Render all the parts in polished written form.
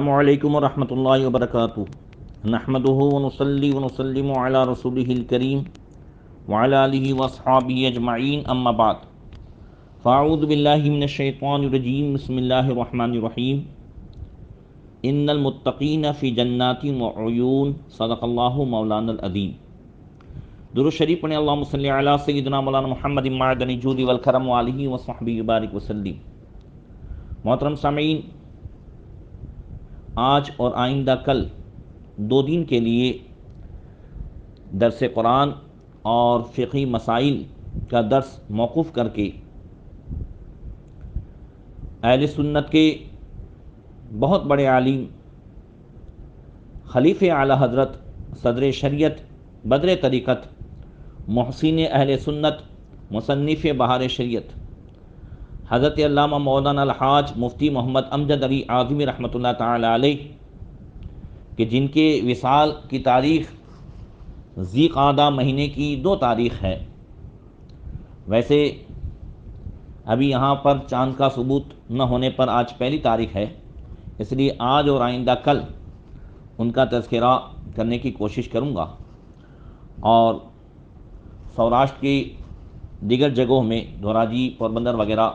السلام علیکم ورحمۃ اللہ وبرکاتہ نحمدہ ونصلی ونسلم علی رسولہ الکریم وعلی آلہ واصحابہ اجمعین اما بعد فاعوذ باللہ من الشیطان الرجیم بسم اللہ الرحمن الرحیم ان المتقین فی جنات وعیون صدق اللہ مولانا العظیم۔ درود شریف پڑھیں، اللہم صلی علی سیدنا مولانا محمد معدن الجود والکرم وآلہ وصحبہ وبارک وسلم۔ محترم سامعین، آج اور آئندہ کل 2 دن کے لیے درس قرآن اور فقہی مسائل کا درس موقوف کر کے اہل سنت کے بہت بڑے عالم خلیفہ اعلیٰ حضرت صدر شریعت بدر طریقت محسن اہل سنت مصنف بہار شریعت حضرت علامہ مولانا الحاج مفتی محمد امجد علی اعظمی رحمۃ اللہ تعالی علیہ کہ جن کے وصال کی تاریخ ذی قعدہ مہینے کی 2 تاریخ ہے۔ ویسے ابھی یہاں پر چاند کا ثبوت نہ ہونے پر آج پہلی تاریخ ہے، اس لیے آج اور آئندہ کل ان کا تذکرہ کرنے کی کوشش کروں گا، اور سوراشٹر کی دیگر جگہوں میں دھوراجی پوربندر وغیرہ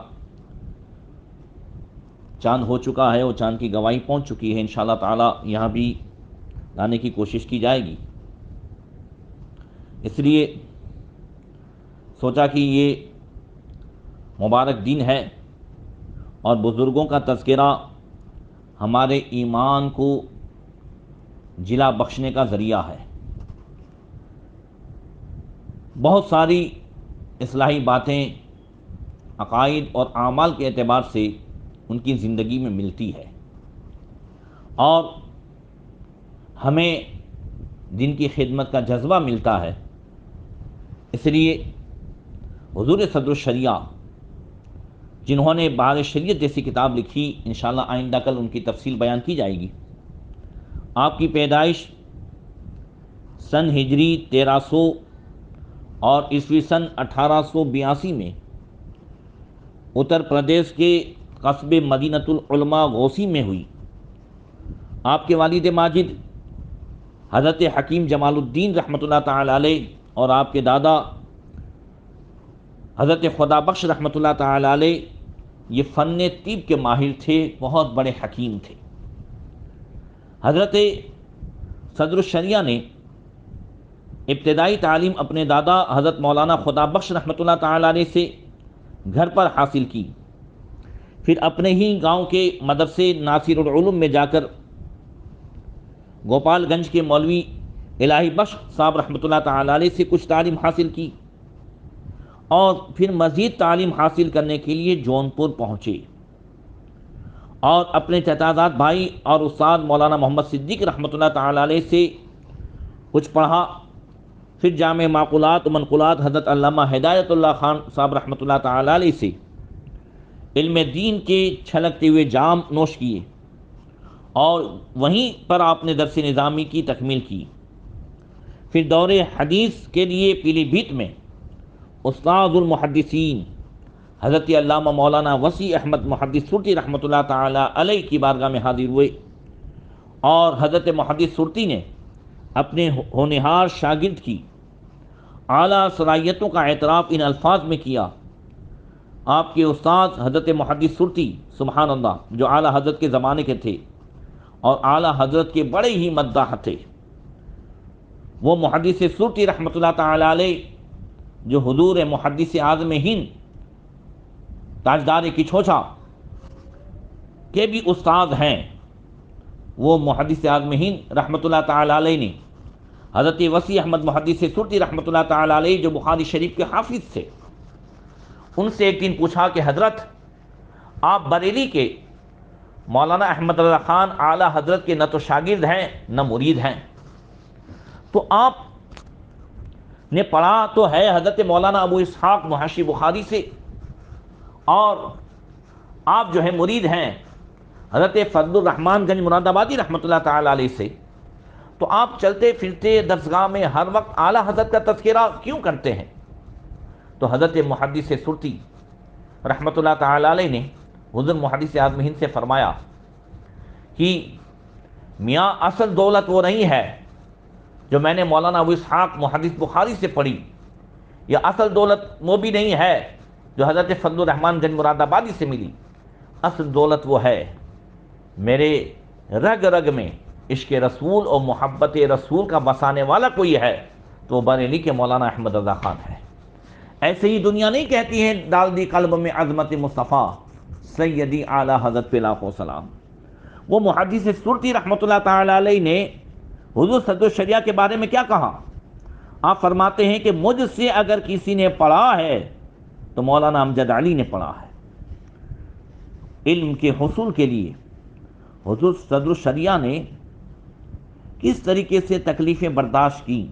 چاند ہو چکا ہے اور چاند کی گواہی پہنچ چکی ہے۔ انشاءاللہ تعالی یہاں بھی لانے کی کوشش کی جائے گی، اس لیے سوچا کہ یہ مبارک دن ہے اور بزرگوں کا تذکرہ ہمارے ایمان کو جلا بخشنے کا ذریعہ ہے۔ بہت ساری اصلاحی باتیں عقائد اور اعمال کے اعتبار سے ان کی زندگی میں ملتی ہے، اور ہمیں دین کی خدمت کا جذبہ ملتا ہے۔ اس لیے حضور صدر الشریعہ جنہوں نے بہار شریعت جیسی کتاب لکھی، انشاءاللہ آئندہ کل ان کی تفصیل بیان کی جائے گی۔ آپ کی پیدائش سن ہجری 1300 اور عیسوی سن 1882 میں اتر پردیش کے قصبے مدینۃ العلماء غوثی میں ہوئی۔ آپ کے والد ماجد حضرت حکیم جمال الدین رحمۃ اللہ تعالی علیہ اور آپ کے دادا حضرت خدا بخش رحمۃ اللہ تعالی علیہ یہ فن طب کے ماہر تھے، بہت بڑے حکیم تھے۔ حضرت صدر الشریعہ نے ابتدائی تعلیم اپنے دادا حضرت مولانا خدا بخش رحمۃ اللہ تعالی علیہ سے گھر پر حاصل کی، پھر اپنے ہی گاؤں کے مدرسے ناصر العلوم میں جا کر گوپال گنج کے مولوی الہی بخش صاحب رحمۃ اللہ تعالی علیہ سے کچھ تعلیم حاصل کی، اور پھر مزید تعلیم حاصل کرنے کے لیے جونپور پہنچے اور اپنے چچازاد بھائی اور استاد مولانا محمد صدیق رحمۃ اللہ تعالی علیہ سے کچھ پڑھا، پھر جامع معقولات و منقولات حضرت علامہ ہدایت اللہ خان صاحب رحمۃ اللہ تعالی علیہ سے علم دین کے چھلکتے ہوئے جام نوش کیے، اور وہیں پر آپ نے درس نظامی کی تکمیل کی۔ پھر دور حدیث کے لیے پیلی بھیت میں استاد المحدثین حضرت علامہ مولانا وسیع احمد محدث سرتی رحمۃ اللہ تعالی علیہ کی بارگاہ میں حاضر ہوئے، اور حضرت محدث سرتی نے اپنے ہونہار شاگرد کی اعلیٰ صلاحیتوں کا اعتراف ان الفاظ میں کیا۔ آپ کے استاد حضرت محدث سرتی سبحان اللہ جو اعلیٰ حضرت کے زمانے کے تھے اور اعلیٰ حضرت کے بڑے ہی مداح تھے، وہ محدث سرتی رحمۃ اللہ تعالی علیہ جو حضور محدث اعظم ہند تاجدار کچھوچا کے بھی استاد ہیں، وہ محدث اعظم ہند رحمۃ اللہ تعالی علیہ نے حضرت وسیع احمد محدث سرتی رحمۃ اللہ تعالی علیہ جو بخاری شریف کے حافظ تھے، ان سے ایک دن پوچھا کہ حضرت آپ بریلی کے مولانا احمد رضا خان اعلیٰ حضرت کے نہ تو شاگرد ہیں نہ مرید ہیں، تو آپ نے پڑھا تو ہے حضرت مولانا ابو اسحاق محشی بخاری سے، اور آپ جو ہے مرید ہیں حضرت فضل الرحمن گنج مراد آبادی رحمۃ اللہ تعالی علیہ سے، تو آپ چلتے پھرتے درسگاہ میں ہر وقت اعلیٰ حضرت کا تذکرہ کیوں کرتے ہیں؟ تو حضرت محدث سرتی رحمۃ اللہ تعالی علیہ نے حضور محدث اعظم ہند سے فرمایا کہ میاں اصل دولت وہ نہیں ہے جو میں نے مولانا ابو اسحاق محدث بخاری سے پڑھی، یا اصل دولت وہ بھی نہیں ہے جو حضرت فضل الرحمن گنج مراد آبادی سے ملی۔ اصل دولت وہ ہے میرے رگ رگ میں عشق رسول اور محبت رسول کا بسانے والا کوئی ہے تو وہ بریلی کے مولانا احمد رضا خان ہے۔ ایسے ہی دنیا نہیں کہتی ہے ڈال دی قلب میں عظمت مصطفیٰ سیدی اعلیٰ حضرت پہ لاکھوں سلام۔ وہ محدث سرتی رحمۃ اللہ تعالی علیہ نے حضور صدر الشریعہ کے بارے میں کیا کہا؟ آپ فرماتے ہیں کہ مجھ سے اگر کسی نے پڑھا ہے تو مولانا امجد علی نے پڑھا ہے۔ علم کے حصول کے لیے حضور صدر الشریعہ نے کس طریقے سے تکلیفیں برداشت کی،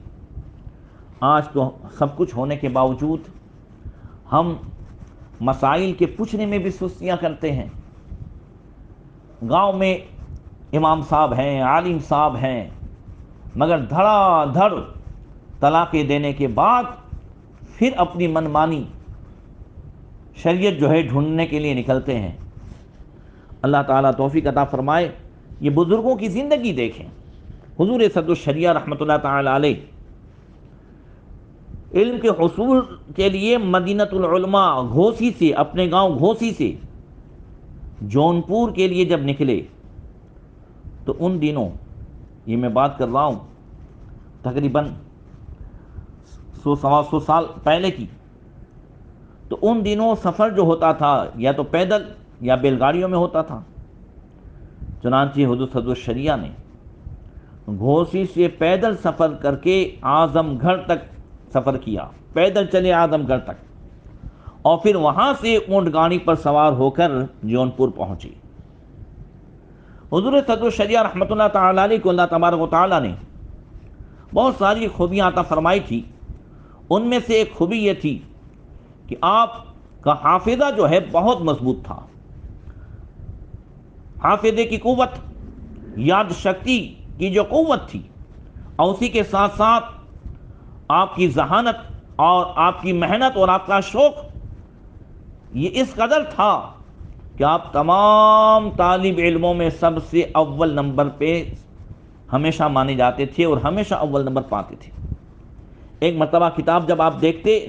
آج تو سب کچھ ہونے کے باوجود ہم مسائل کے پوچھنے میں بھی سستیاں کرتے ہیں۔ گاؤں میں امام صاحب ہیں، عالم صاحب ہیں، مگر دھڑا دھڑ طلاقیں دینے کے بعد پھر اپنی منمانی شریعت جو ہے ڈھونڈنے کے لیے نکلتے ہیں۔ اللہ تعالیٰ توفیق عطا فرمائے۔ یہ بزرگوں کی زندگی دیکھیں۔ حضور صدر الشریعہ رحمۃ اللہ تعالی علیہ علم کے حصول کے لیے مدینۃ العلماء گھوسی سے، اپنے گاؤں گھوسی سے جونپور کے لیے جب نکلے تو ان دنوں، یہ میں بات کر رہا ہوں تقریباً 100 سال پہلے کی، تو ان دنوں سفر جو ہوتا تھا یا تو پیدل یا بیل گاڑیوں میں ہوتا تھا۔ چنانچہ حضور صدر الشریعہ نے گھوسی سے پیدل سفر کر کے اعظم گڑھ تک سفر کیا، پیدل چلے اعظم گڑھ تک، اور پھر وہاں سے اونٹ گاڑی پر سوار ہو کر جونپور پہنچے۔ حضور صدر الشریعہ رحمۃ اللہ تعالی علیہ کو اللہ تبارک و تعالیٰ نے بہت ساری خوبیاں عطا فرمائی تھی۔ ان میں سے ایک خوبی یہ تھی کہ آپ کا حافظہ جو ہے بہت مضبوط تھا۔ حافظے کی قوت، یاد شکتی کی جو قوت تھی، اور اسی کے ساتھ ساتھ آپ کی ذہانت اور آپ کی محنت اور آپ کا شوق یہ اس قدر تھا کہ آپ تمام طالب علموں میں سب سے اول نمبر پہ ہمیشہ مانے جاتے تھے اور ہمیشہ اول نمبر پاتے تھے۔ ایک مرتبہ کتاب جب آپ دیکھتے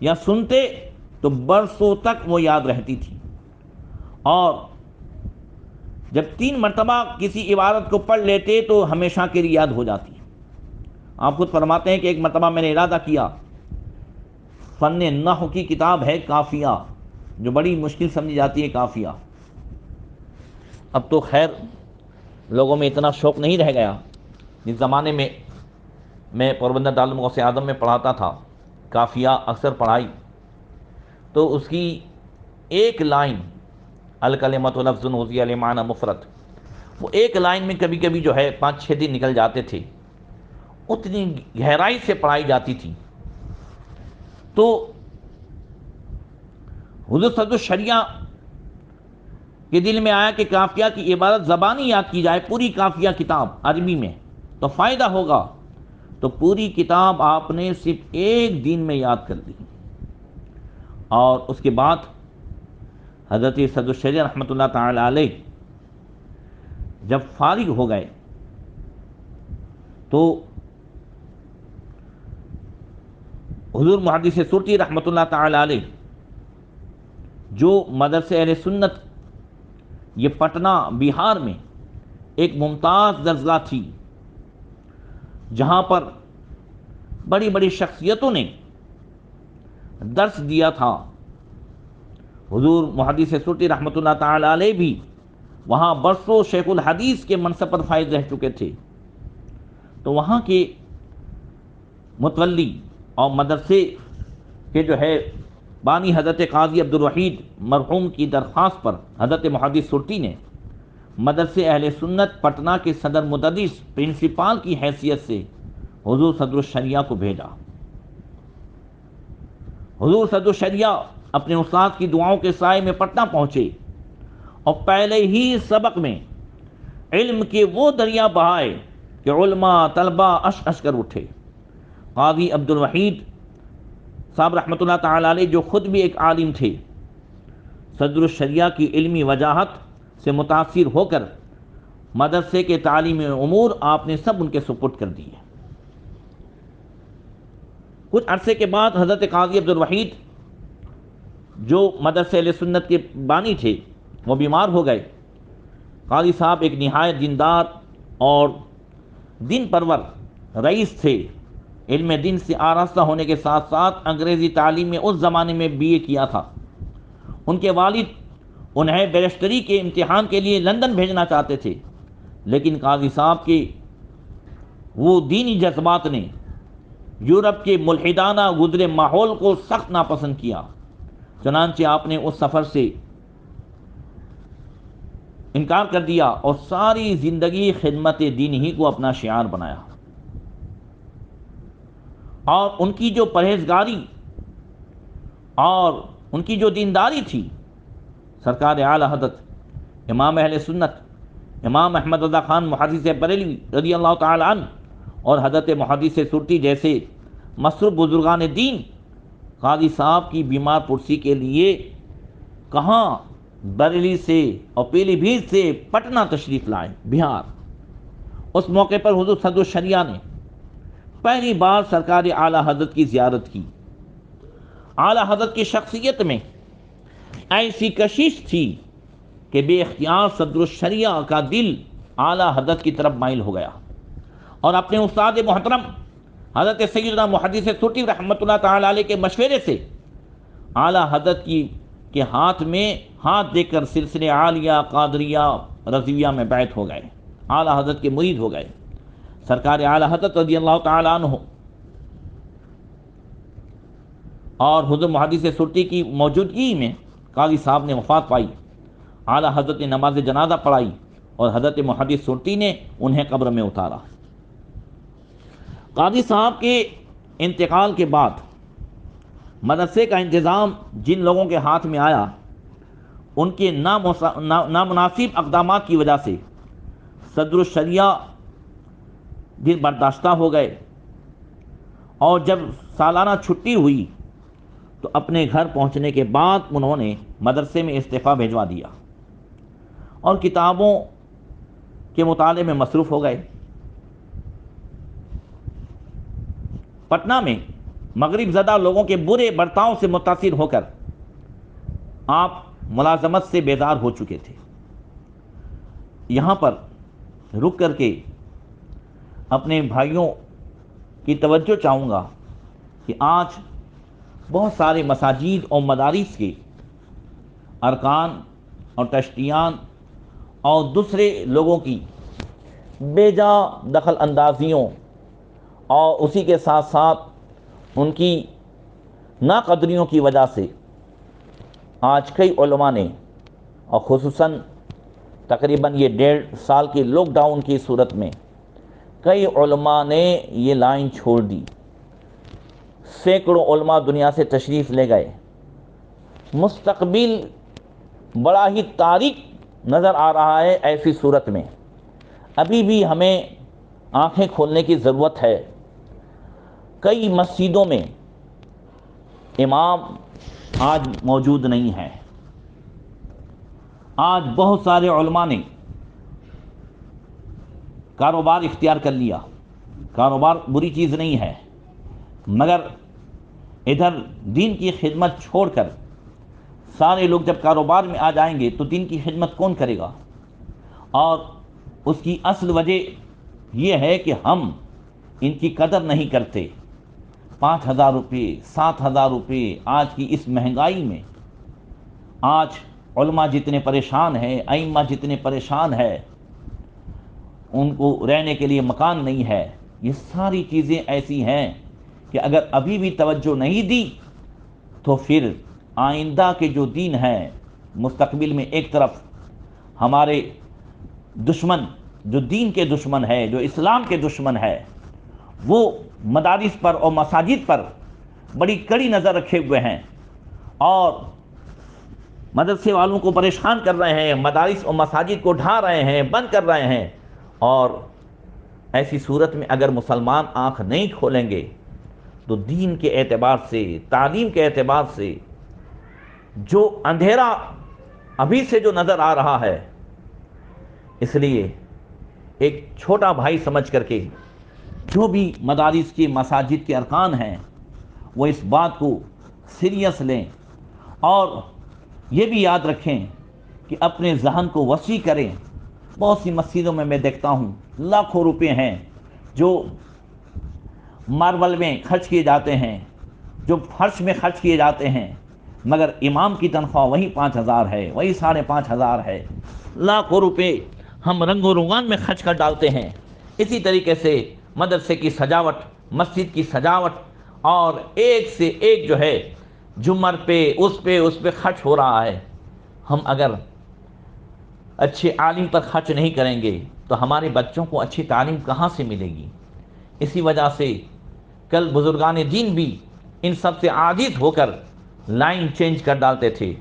یا سنتے تو برسوں تک وہ یاد رہتی تھی، اور جب 3 مرتبہ کسی عبارت کو پڑھ لیتے تو ہمیشہ کے لیے یاد ہو جاتی۔ آپ خود فرماتے ہیں کہ ایک مرتبہ میں نے ارادہ کیا، فن نحو کی کتاب ہے کافیہ، جو بڑی مشکل سمجھی جاتی ہے کافیہ۔ اب تو خیر لوگوں میں اتنا شوق نہیں رہ گیا۔ جس زمانے میں میں پوربندر دارالعلوم غوث اعظم میں پڑھاتا تھا، کافیہ اکثر پڑھائی، تو اس کی ایک لائن الکلمۃ لفظ وضیع لمعنی مفرد، وہ ایک لائن میں کبھی کبھی جو ہے 5-6 دن نکل جاتے تھے، اتنی گہرائی سے پڑھائی جاتی تھی۔ تو حضور صدر الشریعہ کے دل میں آیا کہ کافیہ کی عبارت زبانی یاد کی جائے، پوری کافیہ کتاب عربی میں تو فائدہ ہوگا۔ تو پوری کتاب آپ نے صرف ایک دن میں یاد کر لی، اور اس کے بعد حضرت صدر الشریعہ رحمۃ اللہ تعالی علیہ جب فارغ ہو گئے تو حضور محدث سرتی رحمۃ اللہ تعالی علیہ جو مدرسہ اہل سنت یہ پٹنہ بہار میں ایک ممتاز درسگاہ تھی، جہاں پر بڑی بڑی شخصیتوں نے درس دیا تھا۔ حضور محدث سرتی رحمۃ اللہ تعالی علیہ بھی وہاں برسوں شیخ الحدیث کے منصب پر فائز رہ چکے تھے۔ تو وہاں کے متولی اور مدرسے کے جو ہے بانی حضرت قاضی عبدالوحید مرحوم کی درخواست پر حضرت محدث سرتی نے مدرسے اہل سنت پٹنہ کے صدر مدرس پرنسپال کی حیثیت سے حضور صدر الشریعہ کو بھیجا۔ حضور صدر الشریعہ اپنے استاد کی دعاؤں کے سائے میں پٹنہ پہنچے، اور پہلے ہی سبق میں علم کے وہ دریا بہائے کہ علماء طلباء اش اش کر اٹھے۔ قاضی عبدالوحید صاحب رحمۃ اللہ تعالی علیہ جو خود بھی ایک عالم تھے، صدر الشریعہ کی علمی وجاہت سے متاثر ہو کر مدرسے کے تعلیمی امور آپ نے سب ان کے سپرد کر دیے۔ کچھ عرصے کے بعد حضرت قاضی عبدالوحید جو مدرسہ اہل سنت کے بانی تھے وہ بیمار ہو گئے۔ قاضی صاحب ایک نہایت دیندار اور دین پرور رئیس تھے، علم دین سے آراستہ ہونے کے ساتھ ساتھ انگریزی تعلیم میں اس زمانے میں BA کیا تھا۔ ان کے والد انہیں بیرسٹری کے امتحان کے لیے لندن بھیجنا چاہتے تھے، لیکن قاضی صاحب کے وہ دینی جذبات نے یورپ کے ملحدانہ گزرے ماحول کو سخت ناپسند کیا، چنانچہ آپ نے اس سفر سے انکار کر دیا اور ساری زندگی خدمت دین ہی کو اپنا شعار بنایا۔ اور ان کی جو پرہیزگاری اور ان کی جو دینداری تھی، سرکار اعلی حضرت امام اہل سنت امام احمد رضا خان محدث بریلوی رضی اللہ تعالی عنہ اور حضرت محدث سرتی جیسے مصروف بزرگان دین قاضی صاحب کی بیمار پرسی کے لیے کہاں بریلی سے اور پیلی بھیت سے پٹنہ تشریف لائے، بہار۔ اس موقع پر حضور صدر الشریعہ نے پہلی بار سرکار اعلی حضرت کی زیارت کی۔ اعلی حضرت کی شخصیت میں ایسی کشش تھی کہ بے اختیار صدر الشریعہ کا دل اعلی حضرت کی طرف مائل ہو گیا اور اپنے استاد محترم حضرت سیدنا محدث سرتی رحمۃ اللہ تعالی علیہ کے مشورے سے اعلی حضرت کے ہاتھ میں ہاتھ دے کر سلسلے عالیہ، قادریہ، رضویہ میں بیعت ہو گئے، اعلی حضرت کے مرید ہو گئے۔ سرکار اعلی حضرت رضی اللہ تعالی عنہ اور حضرت محدث سرتی کی موجودگی میں قاضی صاحب نے وفات پائی۔ اعلی حضرت نے نماز جنازہ پڑھائی اور حضرت محدث سرتی نے انہیں قبر میں اتارا۔ قاضی صاحب کے انتقال کے بعد مدرسے کا انتظام جن لوگوں کے ہاتھ میں آیا، ان کے نامناسب اقدامات کی وجہ سے صدر الشریعہ دل برداشتہ ہو گئے، اور جب سالانہ چھٹی ہوئی تو اپنے گھر پہنچنے کے بعد انہوں نے مدرسے میں استعفیٰ بھیجوا دیا اور کتابوں کے مطالعے میں مصروف ہو گئے۔ پٹنہ میں مغرب زدہ لوگوں کے برے برتاؤ سے متاثر ہو کر آپ ملازمت سے بیزار ہو چکے تھے۔ یہاں پر رک کر کے اپنے بھائیوں کی توجہ چاہوں گا کہ آج بہت سارے مساجد اور مدارس کے ارکان اور ٹرسٹیان اور دوسرے لوگوں کی بے جا دخل اندازیوں اور اسی کے ساتھ ساتھ ان کی ناقدریوں کی وجہ سے آج کئی علماء نے، اور خصوصاً تقریباً یہ 1.5 سال کے لاک ڈاؤن کی صورت میں کئی علماء نے یہ لائن چھوڑ دی، سینکڑوں علماء دنیا سے تشریف لے گئے۔ مستقبل بڑا ہی تاریک نظر آ رہا ہے۔ ایسی صورت میں ابھی بھی ہمیں آنکھیں کھولنے کی ضرورت ہے۔ کئی مسجدوں میں امام آج موجود نہیں ہیں۔ آج بہت سارے علماء نے کاروبار اختیار کر لیا۔ کاروبار بری چیز نہیں ہے، مگر ادھر دین کی خدمت چھوڑ کر سارے لوگ جب کاروبار میں آ جائیں گے تو دین کی خدمت کون کرے گا؟ اور اس کی اصل وجہ یہ ہے کہ ہم ان کی قدر نہیں کرتے۔ 5,000 روپے، 7,000 روپے آج کی اس مہنگائی میں، آج علماء جتنے پریشان ہیں، ائمہ جتنے پریشان ہیں، ان کو رہنے کے لیے مکان نہیں ہے۔ یہ ساری چیزیں ایسی ہیں کہ اگر ابھی بھی توجہ نہیں دی تو پھر آئندہ کے جو دین ہے، مستقبل میں ایک طرف ہمارے دشمن، جو دین کے دشمن ہے، جو اسلام کے دشمن ہے، وہ مدارس پر اور مساجد پر بڑی کڑی نظر رکھے ہوئے ہیں اور مدرسے والوں کو پریشان کر رہے ہیں، مدارس اور مساجد کو ڈھا رہے ہیں، بند کر رہے ہیں۔ اور ایسی صورت میں اگر مسلمان آنکھ نہیں کھولیں گے تو دین کے اعتبار سے، تعلیم کے اعتبار سے جو اندھیرا ابھی سے جو نظر آ رہا ہے، اس لیے ایک چھوٹا بھائی سمجھ کر کے جو بھی مدارس کے مساجد کے ارکان ہیں وہ اس بات کو سیریس لیں، اور یہ بھی یاد رکھیں کہ اپنے ذہن کو وسیع کریں۔ بہت سی مسجدوں میں دیکھتا ہوں لاکھوں روپے ہیں جو ماربل میں خرچ کیے جاتے ہیں، جو فرش میں خرچ کیے جاتے ہیں، مگر امام کی تنخواہ وہی 5,000 ہے، وہی 5,500 ہے۔ لاکھوں روپے ہم رنگ و روغان میں خرچ کر ڈالتے ہیں۔ اسی طریقے سے مدرسے کی سجاوٹ، مسجد کی سجاوٹ، اور ایک سے ایک جو ہے جمر پہ اس پہ خرچ ہو رہا ہے۔ ہم اگر اچھے عالم پر خرچ نہیں کریں گے تو ہمارے بچوں کو اچھی تعلیم کہاں سے ملے گی؟ اسی وجہ سے کل بزرگان دین بھی ان سب سے عاجز ہو کر لائن چینج کر ڈالتے تھے۔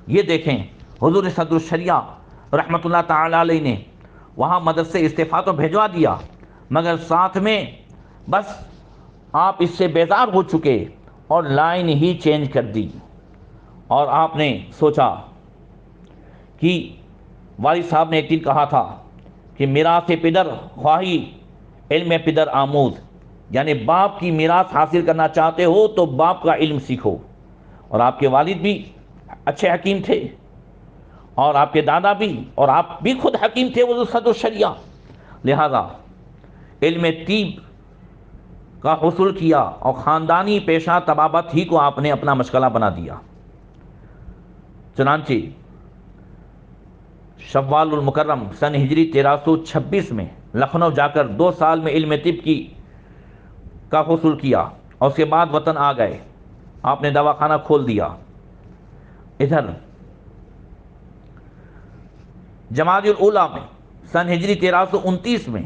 یہ دیکھیں حضور صدر الشریعہ رحمۃ اللہ تعالی علیہ نے وہاں مدرسے استعفیٰ تو بھیجوا دیا، مگر ساتھ میں بس آپ اس سے بیزار ہو چکے اور لائن ہی چینج کر دی، اور آپ نے سوچا کہ والد صاحب نے ایک دن کہا تھا کہ میراث پدر خواہی علم پدر آموز، یعنی باپ کی میراث حاصل کرنا چاہتے ہو تو باپ کا علم سیکھو۔ اور آپ کے والد بھی اچھے حکیم تھے، اور آپ کے دادا بھی، اور آپ بھی خود حکیم تھے حضور صدر الشریعہ، لہذا علم طب کا حصول کیا اور خاندانی پیشہ طبابت ہی کو آپ نے اپنا مشغلہ بنا دیا۔ چنانچہ شوال المکرم سن ہجری 1326 میں لکھنؤ جا کر 2 سال میں علم طب کا حصول کیا، اور اس کے بعد وطن آ گئے۔ آپ نے دواخانہ کھول دیا۔ ادھر جمادی الاولیٰ میں سن ہجری 1329 میں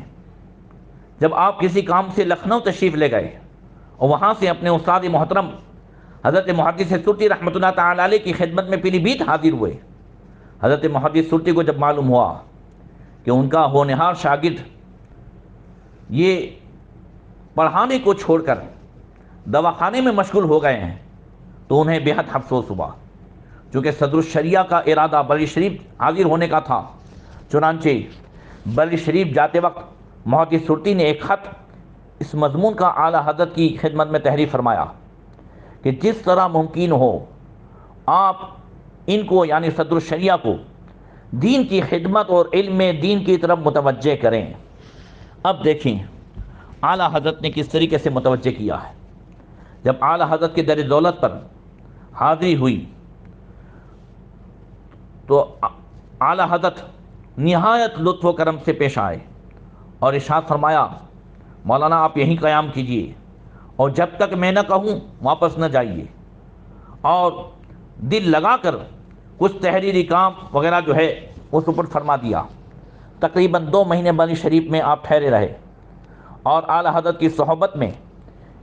جب آپ کسی کام سے لکھنؤ تشریف لے گئے اور وہاں سے اپنے استاد محترم حضرت محدث سرتی رحمۃ اللہ تعالی علیہ کی خدمت میں پیلی بھیت حاضر ہوئے، حضرت محدث سرتی کو جب معلوم ہوا کہ ان کا ہونہار شاگرد یہ پڑھانے کو چھوڑ کر دواخانے میں مشغول ہو گئے ہیں تو انہیں بے حد افسوس ہوا۔ چونکہ صدر الشریعہ کا ارادہ بری شریف حاضر ہونے کا تھا، چنانچہ بری شریف جاتے وقت محدث سرتی نے ایک خط اس مضمون کا اعلیٰ حضرت کی خدمت میں تحریر فرمایا کہ جس طرح ممکن ہو آپ ان کو یعنی صدر الشریعہ کو دین کی خدمت اور علم دین کی طرف متوجہ کریں۔ اب دیکھیں اعلیٰ حضرت نے کس طریقے سے متوجہ کیا ہے۔ جب اعلیٰ حضرت کے در دولت پر حاضری ہوئی تو اعلیٰ حضرت نہایت لطف و کرم سے پیش آئے اور ارشاد فرمایا، مولانا آپ یہیں قیام کیجئے اور جب تک میں نہ کہوں واپس نہ جائیے، اور دل لگا کر کچھ تحریری کام وغیرہ جو ہے وہ سپرد فرما دیا۔ تقریباً 2 مہینے بنی شریف میں آپ ٹھہرے رہے اور اعلیٰ حضرت کی صحبت میں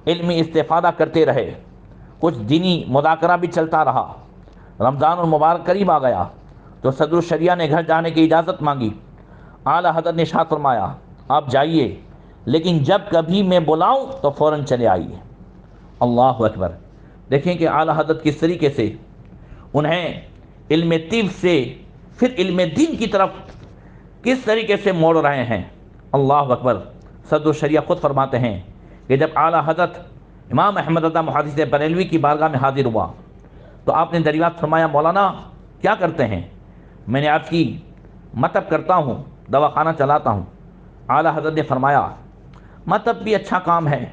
علمی استفادہ کرتے رہے۔ کچھ دینی مذاکرہ بھی چلتا رہا۔ رمضان المبارک قریب آ گیا تو صدر الشریعہ نے گھر جانے کی اجازت مانگی۔ اعلیٰ حضرت نے ارشاد فرمایا، آپ جائیے لیکن جب کبھی میں بلاؤں تو فوراً چلے آئیے۔ اللہ اکبر! دیکھیں کہ اعلیٰ حضرت کس طریقے سے انہیں علم طب سے پھر علم دین کی طرف کس طریقے سے موڑ رہے ہیں۔ اللہ اکبر! صدر الشریعہ خود فرماتے ہیں کہ جب اعلیٰ حضرت امام احمد رضا محدث بریلوی کی بارگاہ میں حاضر ہوا تو آپ نے دریافت فرمایا، مولانا کیا کرتے ہیں؟ میں نے عرض کی، مطب کرتا ہوں، دواخانہ چلاتا ہوں۔ اعلیٰ حضرت نے فرمایا، مطب بھی اچھا کام ہے۔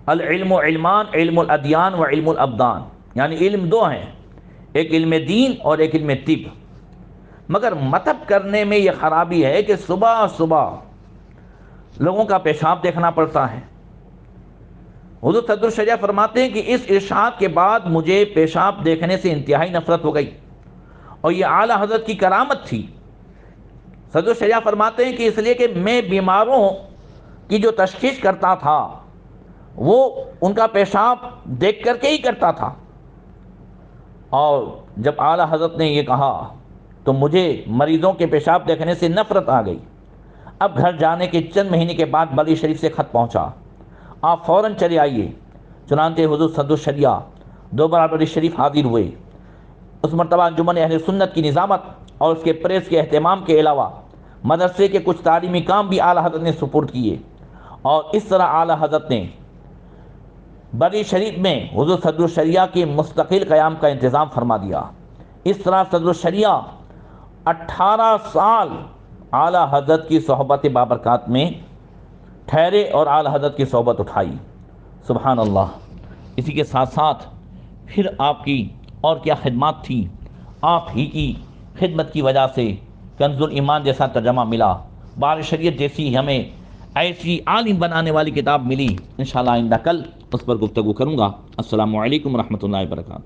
العلم علمان، علم الادیان و علم الابدان، یعنی علم 2 ہیں، ایک علم دین اور ایک علم طب۔ مگر مطب کرنے میں یہ خرابی ہے کہ صبح صبح لوگوں کا پیشاب دیکھنا پڑتا ہے۔ حضور صدر الشریعہ فرماتے ہیں کہ اس ارشاد کے بعد مجھے پیشاب دیکھنے سے انتہائی نفرت ہو گئی، اور یہ اعلیٰ حضرت کی کرامت تھی۔ صدر الشریعہ فرماتے ہیں کہ اس لیے کہ میں بیماروں کی جو تشخیص کرتا تھا وہ ان کا پیشاب دیکھ کر کے ہی کرتا تھا، اور جب اعلیٰ حضرت نے یہ کہا تو مجھے مریضوں کے پیشاب دیکھنے سے نفرت آ گئی۔ اب گھر جانے کے چند مہینے کے بعد بلی شریف سے خط پہنچا، آپ فوراً چلے آئیے۔ چنانچہ حضور صدر الشریعہ دوبارہ بلی شریف حاضر ہوئے۔ اس مرتبہ انجمن اہل سنت کی نظامت اور اس کے پریس کے اہتمام کے علاوہ مدرسے کے کچھ تعلیمی کام بھی اعلیٰ حضرت نے سپرد کیے، اور اس طرح اعلیٰ حضرت نے بری شریف میں حضور صدر الشریعہ کے مستقل قیام کا انتظام فرما دیا۔ اس طرح صدر الشریعہ 18 سال اعلیٰ حضرت کی صحبت بابرکات میں ٹھہرے اور اعلیٰ حضرت کی صحبت اٹھائی۔ سبحان اللہ۔ اسی کے ساتھ ساتھ پھر آپ کی اور کیا خدمات تھی، آپ ہی کی خدمت کی وجہ سے کنز الایمان جیسا ترجمہ ملا، بار شریعت جیسی ہمیں ایسی عالم بنانے والی کتاب ملی۔ انشاءاللہ آئندہ کل اس پر گفتگو کروں گا۔ السلام علیکم ورحمۃ اللہ وبرکاتہ۔